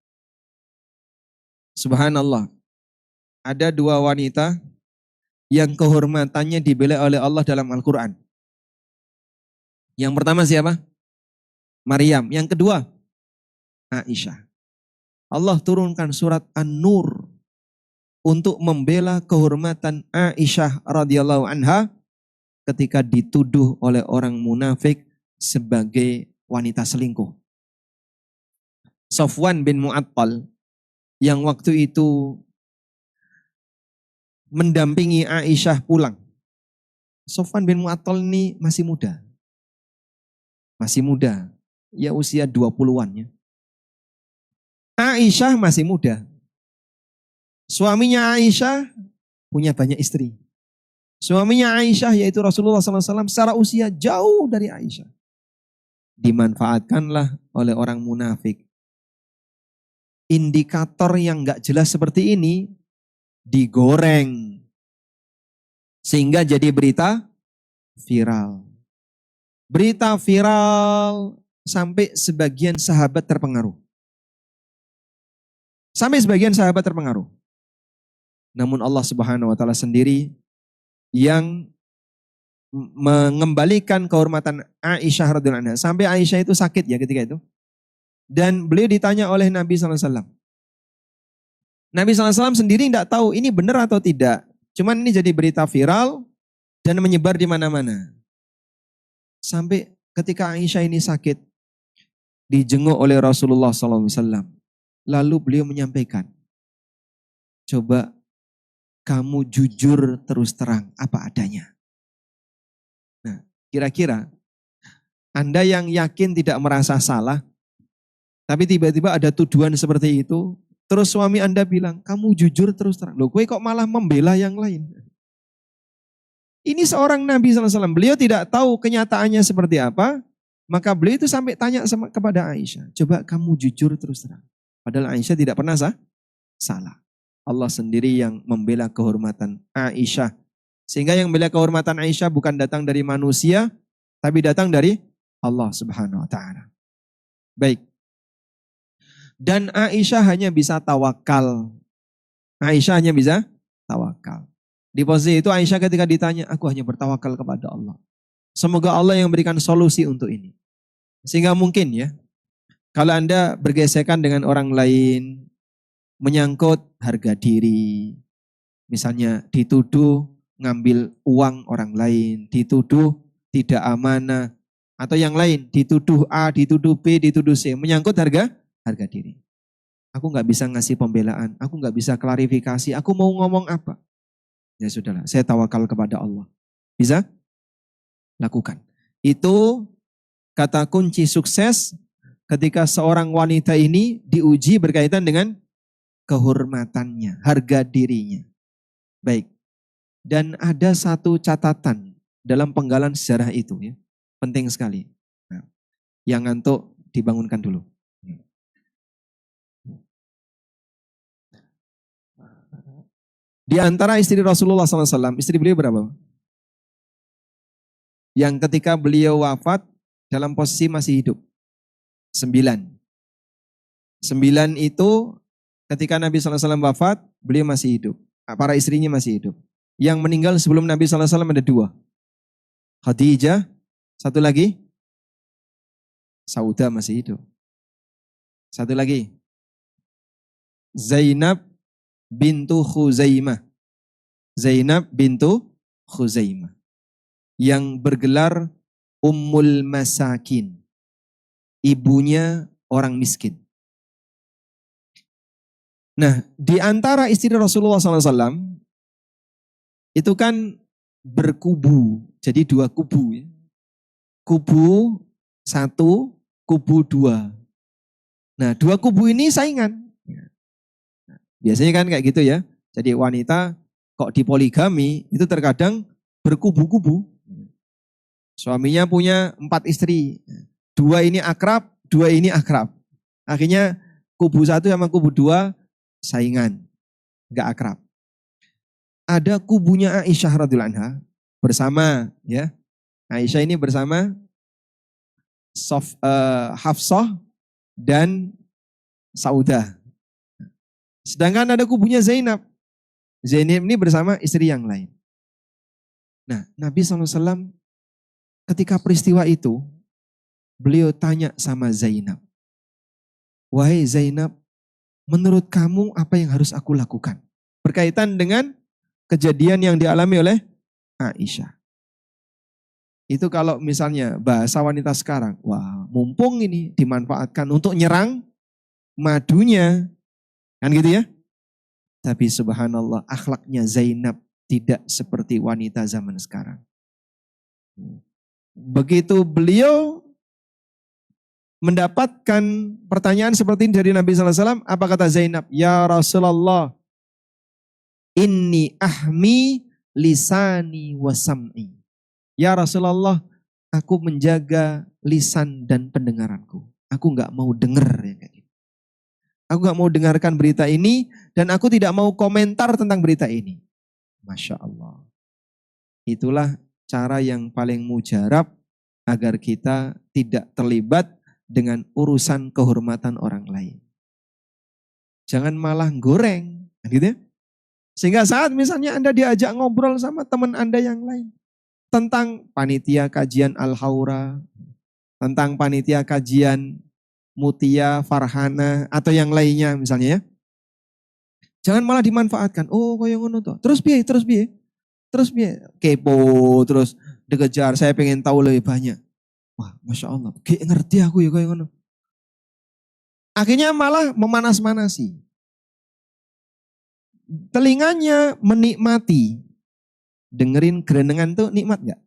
Subhanallah. Ada dua wanita yang kehormatannya dibela oleh Allah dalam Al-Quran. Yang pertama siapa? Maryam. Yang kedua, Aisyah. Allah turunkan surat An-Nur untuk membela kehormatan Aisyah radhiyallahu anha ketika dituduh oleh orang munafik sebagai wanita selingkuh. Safwan bin Mu'attal yang waktu itu mendampingi Aisyah pulang. Safwan bin Mu'attal ini masih muda. Masih muda. Ya usia 20-an ya. Aisyah masih muda. Suaminya Aisyah punya banyak istri. Suaminya Aisyah yaitu Rasulullah SAW secara usia jauh dari Aisyah. Dimanfaatkanlah oleh orang munafik. Indikator yang gak jelas seperti ini digoreng. Sehingga jadi berita viral. Berita viral sampai sebagian sahabat terpengaruh. Sampai sebagian sahabat terpengaruh. Namun Allah Subhanahu wa taala sendiri yang mengembalikan kehormatan Aisyah radhiyallahu anha. Sampai Aisyah itu sakit ya ketika itu. Dan beliau ditanya oleh Nabi SAW. Nabi SAW sendiri tidak tahu ini benar atau tidak. Cuman ini jadi berita viral dan menyebar di mana-mana. Sampai ketika Aisyah ini sakit, dijenguk oleh Rasulullah SAW. Lalu beliau menyampaikan, coba kamu jujur terus terang apa adanya. Nah, kira-kira Anda yang yakin tidak merasa salah, tapi tiba-tiba ada tuduhan seperti itu, terus suami Anda bilang, kamu jujur terus terang. Loh, gue kok malah membela yang lain? Ini seorang Nabi SAW, beliau tidak tahu kenyataannya seperti apa, maka beliau itu sampai tanya kepada Aisyah, coba kamu jujur terus terang. Padahal Aisyah tidak pernah salah. Allah sendiri yang membela kehormatan Aisyah. Sehingga yang membela kehormatan Aisyah bukan datang dari manusia, tapi datang dari Allah Subhanahu wa taala. Baik. Dan Aisyah hanya bisa tawakal. Aisyah hanya bisa tawakal. Di posisi itu Aisyah ketika ditanya, aku hanya bertawakal kepada Allah. Semoga Allah yang berikan solusi untuk ini. Sehingga mungkin ya, kalau Anda bergesekan dengan orang lain, menyangkut harga diri, misalnya dituduh ngambil uang orang lain, dituduh tidak amanah, atau yang lain, dituduh A, dituduh B, dituduh C, menyangkut harga diri. Aku nggak bisa ngasih pembelaan, aku nggak bisa klarifikasi, aku mau ngomong apa? Ya sudahlah, saya tawakal kepada Allah. Bisa? Lakukan. Itu kata kunci sukses ketika seorang wanita ini diuji berkaitan dengan kehormatannya, harga dirinya. Baik. Dan ada satu catatan dalam penggalan sejarah itu ya. Penting sekali. Nah, yang ngantuk dibangunkan dulu. Di antara istri Rasulullah SAW, istri beliau berapa? Yang ketika beliau wafat dalam posisi masih hidup. 9. 9 itu ketika Nabi SAW wafat, beliau masih hidup. Para istrinya masih hidup. Yang meninggal sebelum Nabi SAW ada 2. Khadijah, satu lagi. Saudah masih hidup. Satu lagi. Zainab bintu Khuzaimah. Zainab bintu Khuzaimah. Yang bergelar Ummul Masakin. Ibunya orang miskin. Nah, di antara istri Rasulullah SAW, itu kan berkubu. Jadi 2 kubu. Ya. Kubu 1, kubu 2. Nah, 2 kubu ini saingan. Biasanya kan kayak gitu ya. Jadi wanita kok dipoligami itu terkadang berkubu-kubu. Suaminya punya 4 istri. 2 ini akrab, 2 ini akrab. Akhirnya kubu 1 sama kubu 2 saingan. Enggak akrab. Ada kubunya Aisyah radhiyallahu anha bersama ya Aisyah ini bersama Hafsah dan Saudah. Sedangkan ada kubunya Zainab. Zainab ini bersama istri yang lain. Nah, Nabi SAW ketika peristiwa itu, beliau tanya sama Zainab. Wahai Zainab, menurut kamu apa yang harus aku lakukan? Berkaitan dengan kejadian yang dialami oleh Aisyah. Itu kalau misalnya bahasa wanita sekarang, wah mumpung ini dimanfaatkan untuk nyerang madunya. Kan gitu ya. Tapi subhanallah akhlaknya Zainab tidak seperti wanita zaman sekarang. Begitu beliau mendapatkan pertanyaan seperti ini dari Nabi SAW, apa kata Zainab? Ya Rasulullah, inni ahmi lisani wa sam'i. Ya Rasulullah, aku menjaga lisan dan pendengaranku. Aku nggak mau dengar ya kayak gitu. Aku nggak mau dengarkan berita ini dan aku tidak mau komentar tentang berita ini. Masya Allah. Itulah cara yang paling mujarab agar kita tidak terlibat dengan urusan kehormatan orang lain. Jangan malah goreng, gitu ya. Sehingga saat misalnya Anda diajak ngobrol sama teman Anda yang lain tentang panitia kajian Al-Haura, tentang panitia kajian Mutia, Farhana, atau yang lainnya misalnya ya. Jangan malah dimanfaatkan. Oh, kaya ngono toh. Terus piye? Kepo, terus dikejar. Saya pengen tahu lebih banyak. Wah, Masya Allah. Kayak ngerti aku ya kaya ngono. Akhirnya malah memanas-manasi. Telinganya menikmati. Dengerin gerenengan tuh nikmat gak?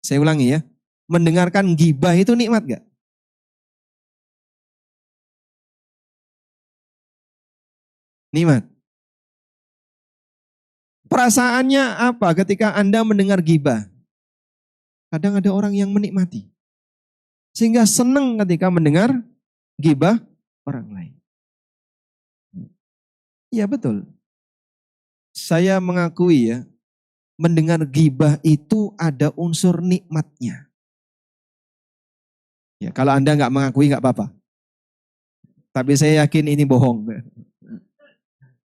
Saya ulangi ya. Mendengarkan gibah itu nikmat gak? Nikmat. Perasaannya apa ketika Anda mendengar gibah? Kadang ada orang yang menikmati. Sehingga senang ketika mendengar gibah orang lain. Iya betul. Saya mengakui ya, mendengar gibah itu ada unsur nikmatnya. Ya, kalau Anda nggak mengakui nggak apa-apa. Tapi saya yakin ini bohong.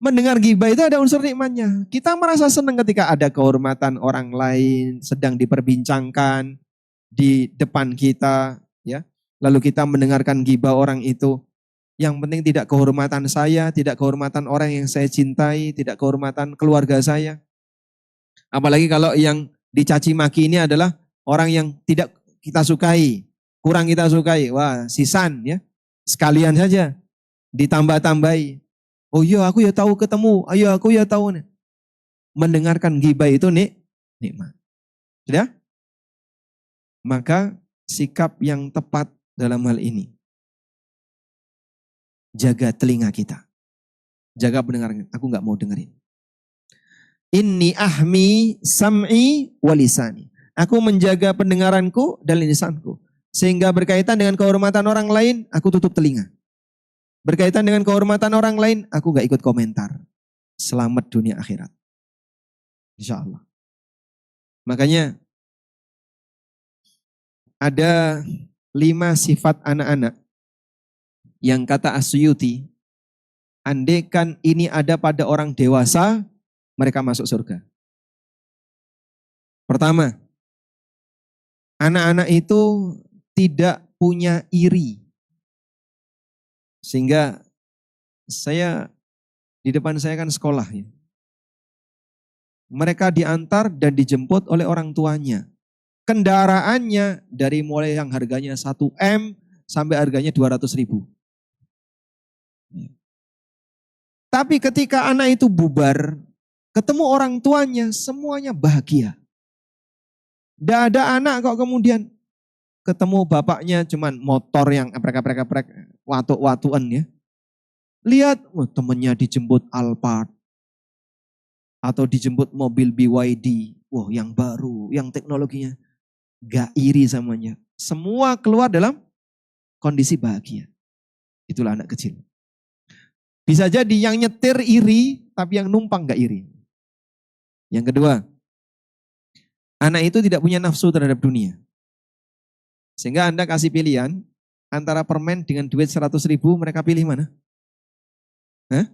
Mendengar gibah itu ada unsur nikmatnya. Kita merasa senang ketika ada kehormatan orang lain sedang diperbincangkan di depan kita, ya. Lalu kita mendengarkan gibah orang itu. Yang penting tidak kehormatan saya, tidak kehormatan orang yang saya cintai, tidak kehormatan keluarga saya. Apalagi kalau yang dicaci maki ini adalah orang yang tidak kita sukai, kurang kita sukai. Wah, sisan ya. Sekalian saja ditambah-tambahi. Oh iya, aku ya tahu ketemu. Ayo aku ya tahu nih. Mendengarkan gibah itu nikmat. Sudah? Maka sikap yang tepat dalam hal ini. Jaga telinga kita. Jaga pendengaran. Aku nggak mau dengerin. Inni ahmi sam'i walisani. Aku menjaga pendengaranku dan lisanku. Sehingga berkaitan dengan kehormatan orang lain, aku tutup telinga. Berkaitan dengan kehormatan orang lain, aku gak ikut komentar. Selamat dunia akhirat. Insya Allah. Makanya ada 5 sifat anak-anak yang kata As-Suyuti, andaikan ini ada pada orang dewasa, mereka masuk surga. Pertama, anak-anak itu tidak punya iri. Sehingga di depan saya kan sekolah ya. Mereka diantar dan dijemput oleh orang tuanya. Kendaraannya dari mulai yang harganya 1 M sampai harganya 200.000. Tapi ketika anak itu bubar, ketemu orang tuanya, semuanya bahagia. Tidak ada anak kok kemudian ketemu bapaknya cuman motor yang eprek-eprek, watu-watuan ya. Lihat, temennya dijemput Alphard. Atau dijemput mobil BYD. Wah, yang baru, yang teknologinya. Gak iri samanya. Semua keluar dalam kondisi bahagia. Itulah anak kecil. Bisa jadi yang nyetir iri, tapi yang numpang gak iri. Yang kedua, Anak itu tidak punya nafsu terhadap dunia. Sehingga Anda kasih pilihan antara permen dengan duit 100.000, mereka pilih mana? Hah?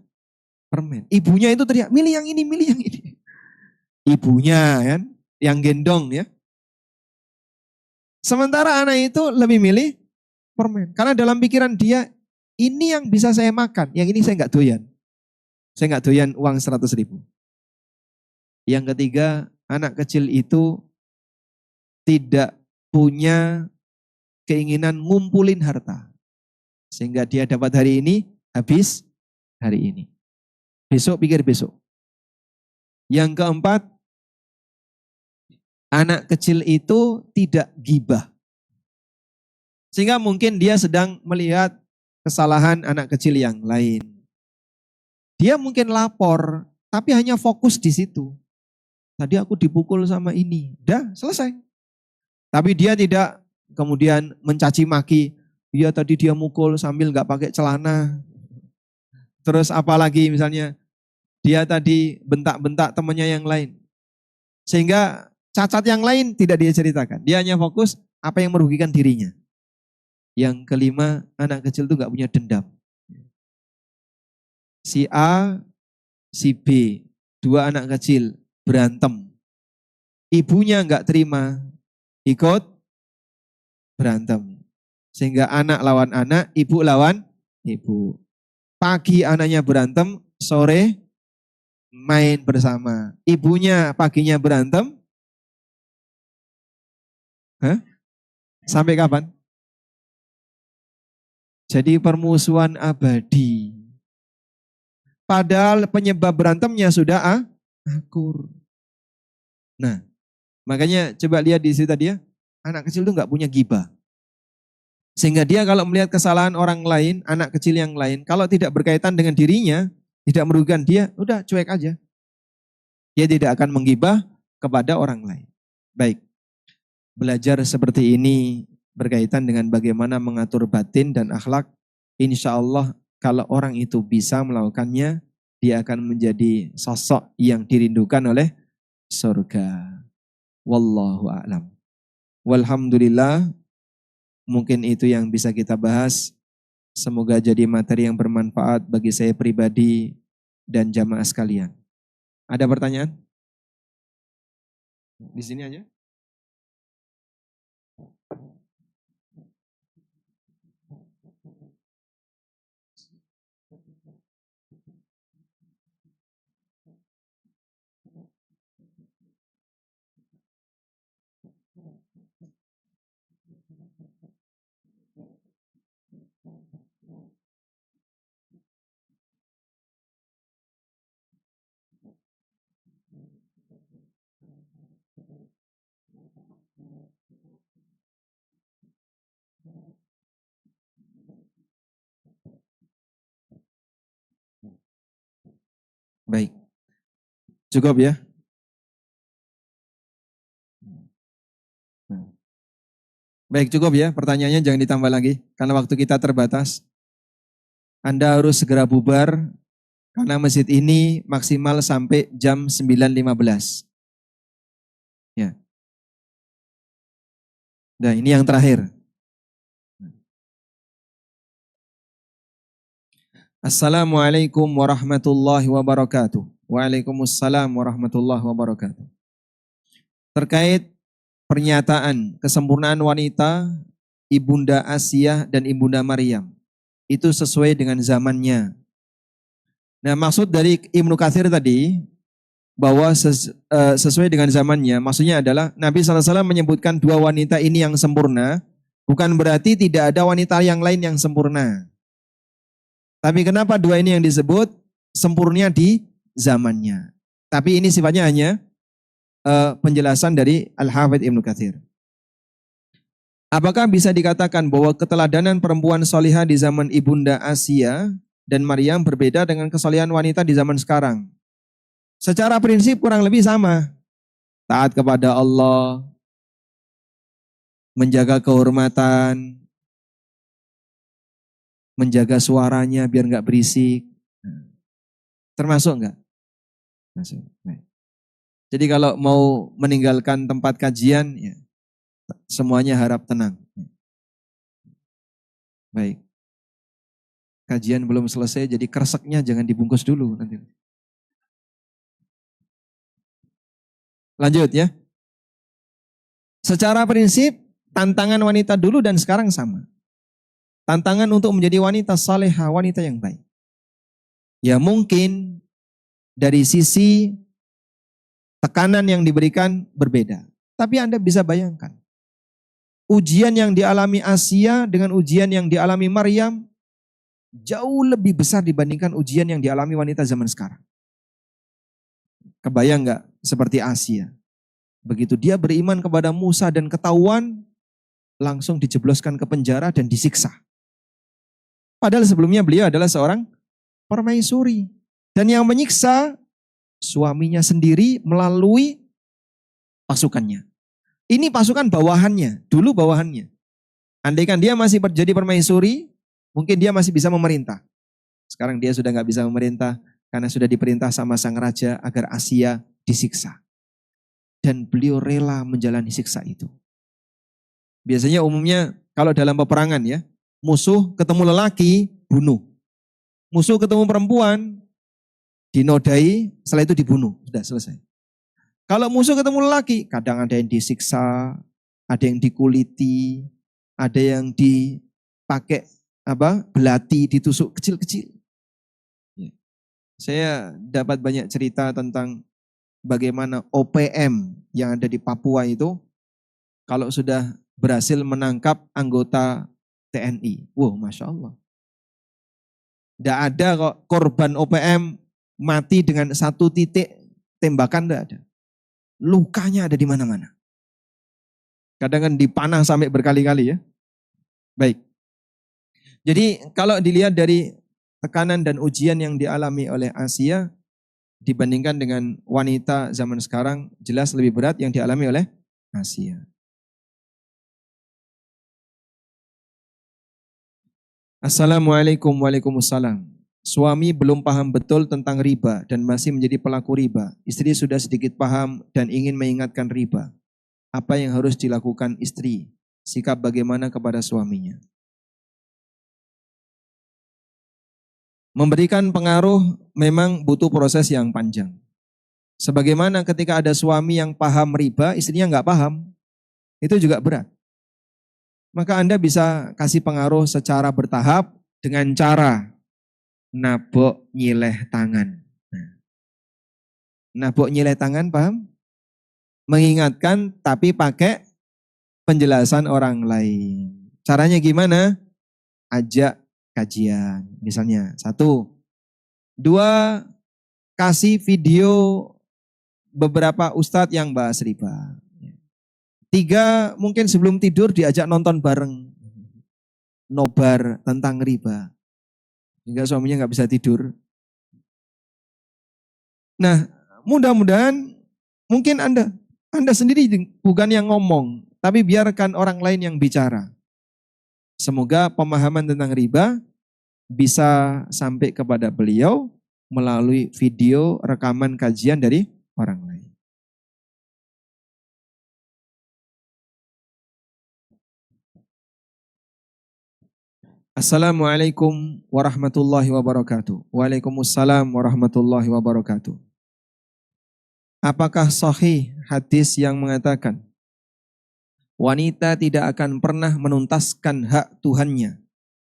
Permen. Ibunya itu teriak, milih yang ini, milih yang ini. Ibunya kan, yang gendong ya. Sementara anak itu lebih milih permen. Karena dalam pikiran dia, ini yang bisa saya makan, yang ini saya nggak doyan. Saya nggak doyan uang 100.000. Yang ketiga, anak kecil itu tidak punya keinginan ngumpulin harta. Sehingga dia dapat hari ini, habis hari ini. Besok pikir besok. Yang keempat, anak kecil itu tidak gibah. Sehingga mungkin dia sedang melihat kesalahan anak kecil yang lain. Dia mungkin lapor, tapi hanya fokus di situ. Tadi aku dipukul sama ini. Dah, selesai. Tapi dia tidak kemudian mencaci maki. Iya tadi dia mukul sambil nggak pakai celana. Terus apalagi misalnya dia tadi bentak-bentak temannya yang lain. Sehingga cacat yang lain tidak dia ceritakan. Dia hanya fokus apa yang merugikan dirinya. Yang kelima, anak kecil itu nggak punya dendam. Si A, si B, dua anak kecil berantem. Ibunya nggak terima, ikut berantem. Sehingga anak lawan anak, ibu lawan ibu. Pagi anaknya berantem, sore main bersama. Ibunya paginya berantem. Hah? Sampai kapan? Jadi permusuhan abadi. Padahal penyebab berantemnya sudah akur. Nah, makanya coba lihat di situ tadi ya, anak kecil itu nggak punya gibah. Sehingga dia kalau melihat kesalahan orang lain, anak kecil yang lain, kalau tidak berkaitan dengan dirinya, tidak merugikan dia, udah cuek aja. Dia tidak akan menggibah kepada orang lain. Baik, belajar seperti ini berkaitan dengan bagaimana mengatur batin dan akhlak. Insya Allah kalau orang itu bisa melakukannya, dia akan menjadi sosok yang dirindukan oleh surga. Wallahu a'lam. Walhamdulillah, mungkin itu yang bisa kita bahas. Semoga jadi materi yang bermanfaat bagi saya pribadi dan jamaah sekalian. Ada pertanyaan? Di sini aja. Baik. Cukup ya? Baik, cukup ya. Pertanyaannya jangan ditambah lagi karena waktu kita terbatas. Anda harus segera bubar karena masjid ini maksimal sampai jam 9.15. Ya. Nah, ini yang terakhir. Assalamualaikum warahmatullahi wabarakatuh. Waalaikumsalam warahmatullahi wabarakatuh. Terkait pernyataan kesempurnaan wanita, Ibunda Asiyah dan Ibunda Maryam. Itu sesuai dengan zamannya. Nah, maksud dari Ibnu Katsir tadi, bahwa sesuai dengan zamannya, maksudnya adalah Nabi SAW menyebutkan dua wanita ini yang sempurna, bukan berarti tidak ada wanita yang lain yang sempurna. Tapi kenapa dua ini yang disebut sempurna di zamannya? Tapi ini sifatnya hanya penjelasan dari Al-Hafidz Ibnu Katsir. Apakah bisa dikatakan bahwa keteladanan perempuan solihah di zaman Ibunda Asia dan Maryam berbeda dengan kesolihan wanita di zaman sekarang? Secara prinsip kurang lebih sama. Taat kepada Allah, menjaga kehormatan, menjaga suaranya biar nggak berisik. Termasuk nggak? Masuk. Jadi kalau mau meninggalkan tempat kajian, ya, semuanya harap tenang. Baik. Kajian belum selesai, jadi kreseknya jangan dibungkus dulu nanti. Lanjut ya. Secara prinsip, tantangan wanita dulu dan sekarang sama. Tantangan untuk menjadi wanita salehah, wanita yang baik. Ya mungkin dari sisi tekanan yang diberikan berbeda. Tapi Anda bisa bayangkan. Ujian yang dialami Asia dengan ujian yang dialami Maryam jauh lebih besar dibandingkan ujian yang dialami wanita zaman sekarang. Kebayang nggak seperti Asia? Begitu dia beriman kepada Musa dan ketahuan, langsung dijebloskan ke penjara dan disiksa. Padahal sebelumnya beliau adalah seorang permaisuri. Dan yang menyiksa suaminya sendiri melalui pasukannya. Ini pasukan bawahannya, dulu bawahannya. Andaikan dia masih jadi permaisuri, mungkin dia masih bisa memerintah. Sekarang dia sudah nggak bisa memerintah karena sudah diperintah sama sang raja agar Asia disiksa. Dan beliau rela menjalani siksa itu. Biasanya umumnya kalau dalam peperangan ya, musuh ketemu lelaki, bunuh. Musuh ketemu perempuan, dinodai, setelah itu dibunuh. Sudah selesai. Kalau musuh ketemu lelaki, kadang ada yang disiksa, ada yang dikuliti, ada yang dipakai belati, ditusuk kecil-kecil. Saya dapat banyak cerita tentang bagaimana OPM yang ada di Papua itu, kalau sudah berhasil menangkap anggota TNI. Wow, Masya Allah. Tidak ada kok korban OPM mati dengan satu titik tembakan, tidak ada. Lukanya ada di mana-mana. Kadang kan dipanah sampai berkali-kali ya. Baik. Jadi kalau dilihat dari tekanan dan ujian yang dialami oleh Asia dibandingkan dengan wanita zaman sekarang, jelas lebih berat yang dialami oleh Asia. Assalamualaikum, waalaikumsalam. Suami belum paham betul tentang riba dan masih menjadi pelaku riba. Istri sudah sedikit paham dan ingin mengingatkan riba. Apa yang harus dilakukan istri? Sikap bagaimana kepada suaminya? Memberikan pengaruh memang butuh proses yang panjang. Sebagaimana ketika ada suami yang paham riba, istrinya nggak paham, itu juga berat. Maka Anda bisa kasih pengaruh secara bertahap dengan cara nabok nyileh tangan. Nabok nyileh tangan, paham? Mengingatkan tapi pakai penjelasan orang lain. Caranya gimana? Ajak kajian. Misalnya 1. 2. Kasih video beberapa ustadz yang bahas riba. 3. Mungkin sebelum tidur diajak nonton bareng. Nobar tentang riba. Hingga suaminya nggak bisa tidur. Nah, mudah-mudahan mungkin Anda sendiri bukan yang ngomong, tapi biarkan orang lain yang bicara. Semoga pemahaman tentang riba bisa sampai kepada beliau melalui video rekaman kajian dari orang lain. Assalamualaikum warahmatullahi wabarakatuh. Waalaikumsalam warahmatullahi wabarakatuh. Apakah sahih hadis yang mengatakan wanita tidak akan pernah menuntaskan hak Tuhannya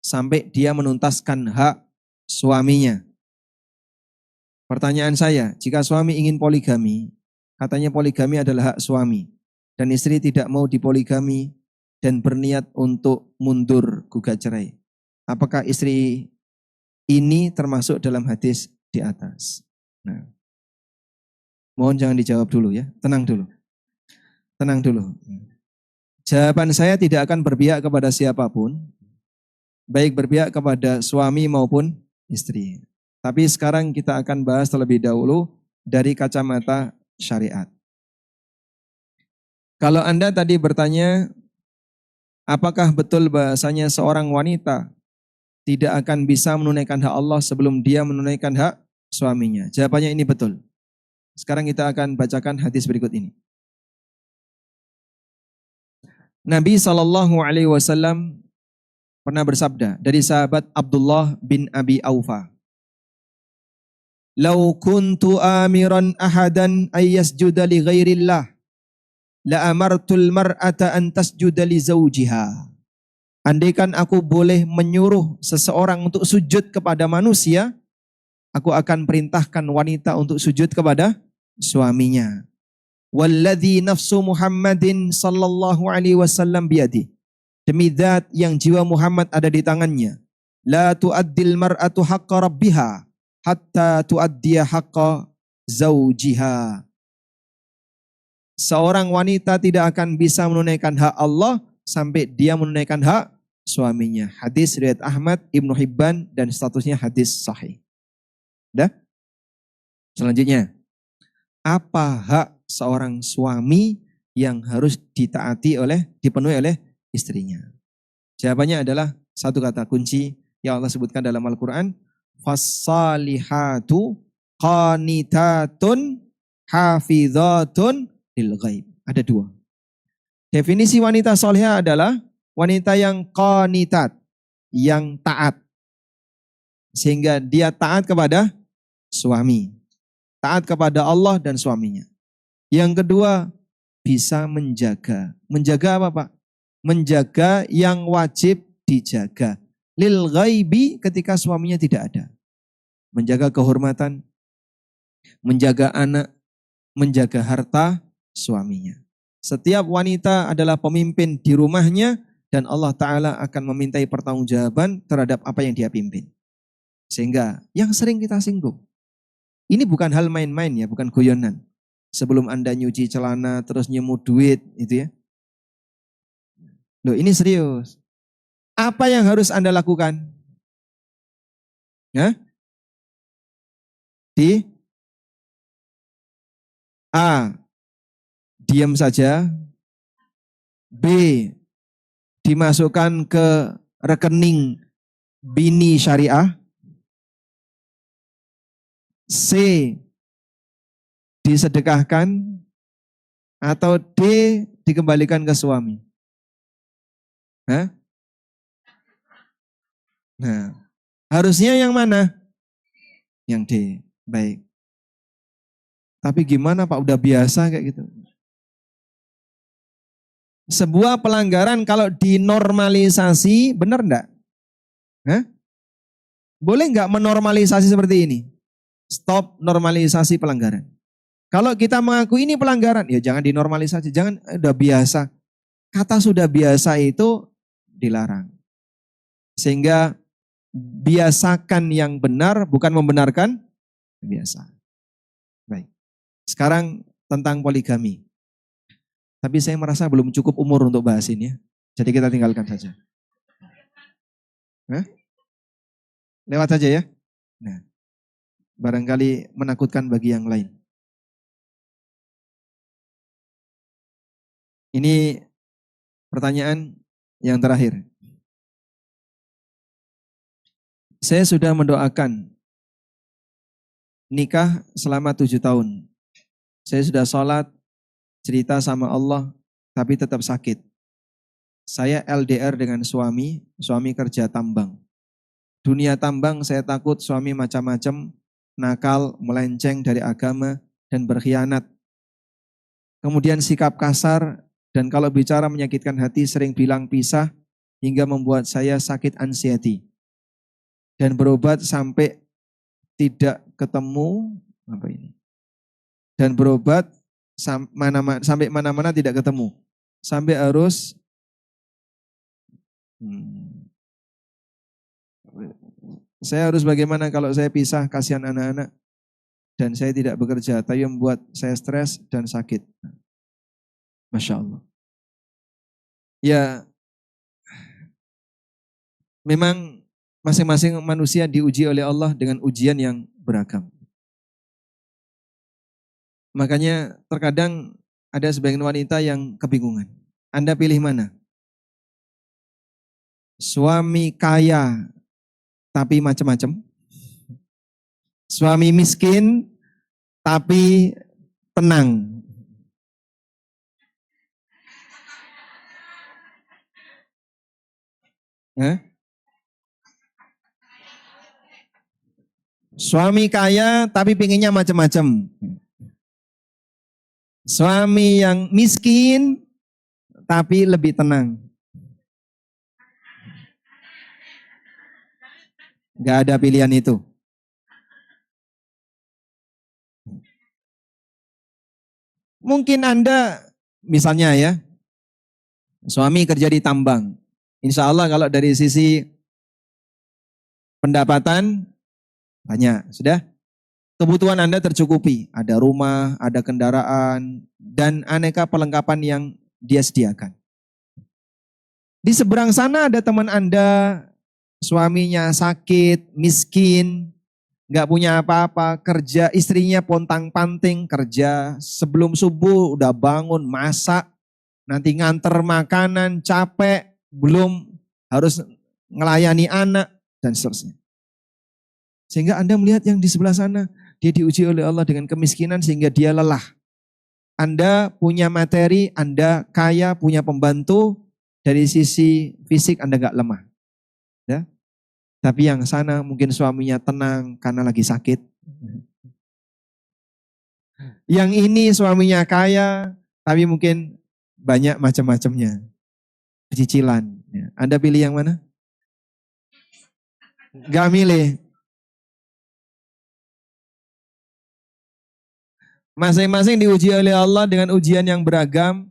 sampai dia menuntaskan hak suaminya? Pertanyaan saya, jika suami ingin poligami, katanya poligami adalah hak suami, dan istri tidak mau dipoligami dan berniat untuk mundur gugat cerai. Apakah istri ini termasuk dalam hadis di atas? Nah, mohon jangan dijawab dulu ya, tenang dulu. Tenang dulu. Jawaban saya tidak akan berpihak kepada siapapun, baik berpihak kepada suami maupun istri. Tapi sekarang kita akan bahas terlebih dahulu dari kacamata syariat. Kalau Anda tadi bertanya, apakah betul bahasanya seorang wanita tidak akan bisa menunaikan hak Allah sebelum dia menunaikan hak suaminya? Jawabannya ini betul. Sekarang kita akan bacakan hadis berikut ini. Nabi SAW pernah bersabda dari sahabat Abdullah bin Abi Aufa. Lau kuntu amiran ahadan ayyasjuda li ghairillah la amartul mar'ata an tasjuda li zawjiha. Andaikan aku boleh menyuruh seseorang untuk sujud kepada manusia, aku akan perintahkan wanita untuk sujud kepada suaminya. Walladzi nafsu Muhammadin sallallahu alaihi wasallam biyadi. Demi zat yang jiwa Muhammad ada di tangannya. La tu'addil mar'atu haqqa rabbiha hatta tu'addiya haqqa zawjiha. Seorang wanita tidak akan bisa menunaikan hak Allah sampai dia menunaikan hak suaminya. Hadis riwayat Ahmad, Ibnu Hibban dan statusnya hadis sahih. Dah? Selanjutnya, apa hak seorang suami yang harus dipenuhi oleh istrinya? Jawabannya adalah satu kata kunci yang Allah sebutkan dalam Al-Quran. Fassalihatu qanitatun hafidhatun lil ghaib. Ada dua. Definisi wanita solehah adalah wanita yang qanitat, yang taat. Sehingga dia taat kepada suami. Taat kepada Allah dan suaminya. Yang kedua, bisa menjaga. Menjaga apa, Pak? Menjaga yang wajib dijaga. Lil ghaibi ketika suaminya tidak ada. Menjaga kehormatan, menjaga anak, menjaga harta suaminya. Setiap wanita adalah pemimpin di rumahnya dan Allah Ta'ala akan memintai pertanggungjawaban terhadap apa yang dia pimpin. Sehingga yang sering kita singgung. Ini bukan hal main-main ya, bukan guyonan. Sebelum Anda nyuci celana terus nyemut duit itu ya. Loh ini serius. Apa yang harus Anda lakukan? Ya? A. Diam saja. B. Dimasukkan ke rekening bini syariah. C. Disedekahkan. Atau D. Dikembalikan ke suami. Hah? Nah, harusnya yang mana? Yang D. Baik. Tapi gimana Pak, udah biasa kayak gitu. Sebuah pelanggaran kalau dinormalisasi, benar enggak? Hah? Boleh enggak menormalisasi seperti ini? Stop normalisasi pelanggaran. Kalau kita mengaku ini pelanggaran, ya jangan dinormalisasi, jangan udah biasa. Kata sudah biasa itu dilarang. Sehingga biasakan yang benar bukan membenarkan biasa. Baik. Sekarang tentang poligami. Tapi saya merasa belum cukup umur untuk bahas ini ya. Jadi kita tinggalkan saja. Hah? Lewat saja ya. Nah, barangkali menakutkan bagi yang lain. Ini pertanyaan yang terakhir. Saya sudah mendoakan nikah selama 7 tahun. Saya sudah sholat, cerita sama Allah, tapi tetap sakit. Saya LDR dengan suami kerja tambang. Dunia tambang saya takut suami macam-macam, nakal, melenceng dari agama, dan berkhianat. Kemudian sikap kasar, dan kalau bicara menyakitkan hati sering bilang pisah, hingga membuat saya sakit anxiety. Dan berobat sampai tidak ketemu, apa ini? Dan berobat sampai mana-mana tidak ketemu. Sampai harus saya harus bagaimana kalau saya pisah, kasihan anak-anak dan saya tidak bekerja, tapi membuat saya stres dan sakit. Masya Allah. Ya, memang masing-masing manusia diuji oleh Allah dengan ujian yang beragam. Makanya terkadang ada sebagian wanita yang kebingungan. Anda pilih mana? Suami kaya tapi macam-macam. Suami miskin tapi tenang. Suami kaya tapi pinginnya macam-macam. Suami yang miskin tapi lebih tenang. Gak ada pilihan itu. Mungkin Anda misalnya ya, suami kerja di tambang. Insya Allah kalau dari sisi pendapatan banyak, sudah. Kebutuhan Anda tercukupi, ada rumah, ada kendaraan, dan aneka perlengkapan yang dia sediakan. Di seberang sana ada teman Anda, suaminya sakit, miskin, gak punya apa-apa, kerja, istrinya pontang-panting, kerja sebelum subuh udah bangun, masak, nanti nganter makanan, capek, belum harus ngelayani anak, dan seterusnya. Sehingga Anda melihat yang di sebelah sana, dia diuji oleh Allah dengan kemiskinan sehingga dia lelah. Anda punya materi, Anda kaya, punya pembantu, dari sisi fisik Anda gak lemah. Ya? Tapi yang sana mungkin suaminya tenang karena lagi sakit. Yang ini suaminya kaya, tapi mungkin banyak macam-macamnya. Cicilan. Ya. Anda pilih yang mana? Gak milih. Masing-masing diuji oleh Allah dengan ujian yang beragam.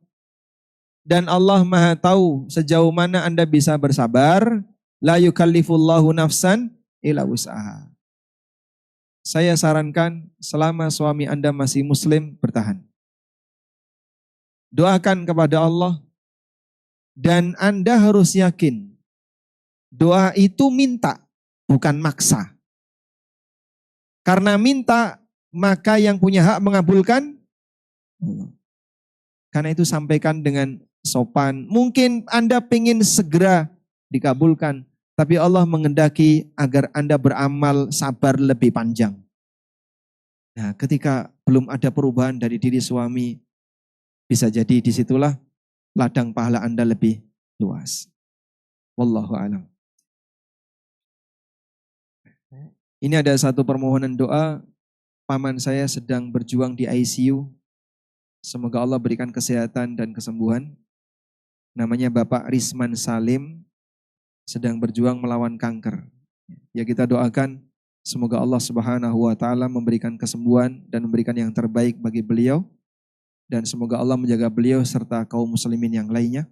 Dan Allah Maha tahu sejauh mana Anda bisa bersabar. La yukallifullahu nafsan illa wus'aha. Saya sarankan selama suami Anda masih muslim, bertahan. Doakan kepada Allah. Dan Anda harus yakin. Doa itu minta, bukan maksa. Karena minta, maka yang punya hak mengabulkan Allah. Karena itu sampaikan dengan sopan. Mungkin Anda ingin segera dikabulkan. Tapi Allah mengendaki agar Anda beramal sabar lebih panjang. Nah, ketika belum ada perubahan dari diri suami, bisa jadi disitulah ladang pahala Anda lebih luas. Wallahu a'lam. Ini ada satu permohonan doa. Paman saya sedang berjuang di ICU. Semoga Allah berikan kesehatan dan kesembuhan. Namanya Bapak Risman Salim, sedang berjuang melawan kanker. Ya, kita doakan semoga Allah Subhanahu wa taala memberikan kesembuhan dan memberikan yang terbaik bagi beliau, dan semoga Allah menjaga beliau serta kaum muslimin yang lainnya.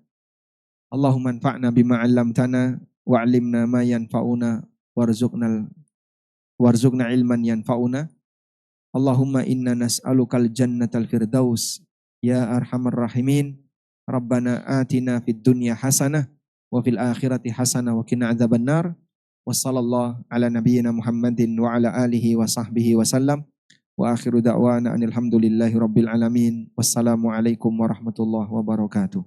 Allahumma anfa'na bima 'allamtana wa 'allimna ma yanfa'una warzuqna ilman yanfa'una. Allahumma inna nas'alukal jannatal firdaus ya arhamar rahimin. Rabbana atina fid dunya hasanah wa fil akhirati hasanah wa qina adzabannar. Wassallallahu ala nabiyyina Muhammadin wa ala alihi wa sahbihi wa sallam. Wa akhiru da'wana anil hamdulillahi rabbil alamin. Wassalamu alaikum warahmatullahi wabarakatuh.